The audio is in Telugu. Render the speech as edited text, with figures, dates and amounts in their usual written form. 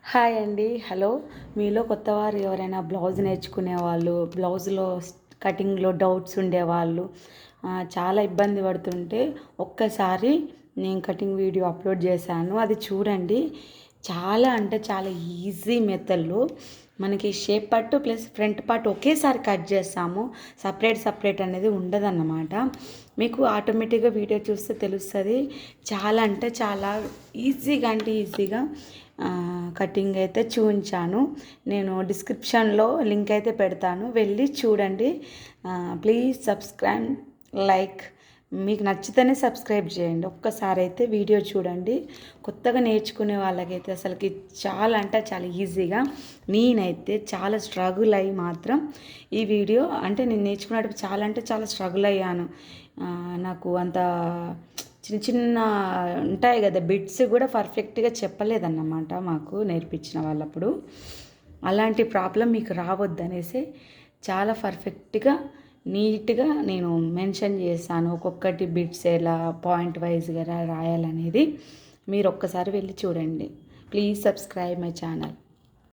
హాయ్ అండి. హలో. మీలో కొత్తవారు ఎవరైనా బ్లౌజ్ నేర్చుకునే వాళ్ళు, బ్లౌజ్‌లో కటింగ్‌లో డౌట్స్ ఉండేవాళ్ళు, చాలా ఇబ్బంది పడుతుంటే ఒక్కసారి నేను కటింగ్ వీడియో అప్లోడ్ చేశాను. అది చూడండి. చాలా అంటే చాలా ఈజీ మెథడ్‌లో మనకి shape part plus front part ఒకేసారి కట్ చేస్తాము. సపరేట్ అనేది ఉండదన్నమాట. మీకు ఆటోమేటిక్‌గా వీడియో చూస్తే తెలుస్తది. చాలా అంటే చాలా ఈజీగా కటింగ్ అయితే చూపించాను. నేను డిస్క్రిప్షన్లో లింక్ అయితే పెడతాను, వెళ్ళి చూడండి. Please subscribe, like. మీకు నచ్చితేనే సబ్స్క్రైబ్ చేయండి. ఒక్కసారి అయితే వీడియో చూడండి. కొత్తగా నేర్చుకునే వాళ్ళకైతే అసలుకి చాలా అంటే చాలా ఈజీగా, నేనైతే చాలా స్ట్రగుల్ అయ్యి మాత్రం ఈ వీడియో అంటే నేను నేర్చుకునేటప్పుడు చాలా అంటే చాలా స్ట్రగుల్ అయ్యాను. నాకు అంత చిన్న చిన్న ఉంటాయి కదా, బిట్స్ కూడా పర్ఫెక్ట్గా చెప్పలేదన్నమాట మాకు నేర్పించిన వాళ్ళప్పుడు. అలాంటి ప్రాబ్లం మీకు రావద్దనేసి చాలా పర్ఫెక్ట్గా నీట్గా నేను మెన్షన్ చేశాను. ఒక్కొక్కటి బిట్స్ ఎలా పాయింట్ వైజ్గా రాయాలనేది మీరు ఒక్కసారి వెళ్ళి చూడండి. Please subscribe my channel.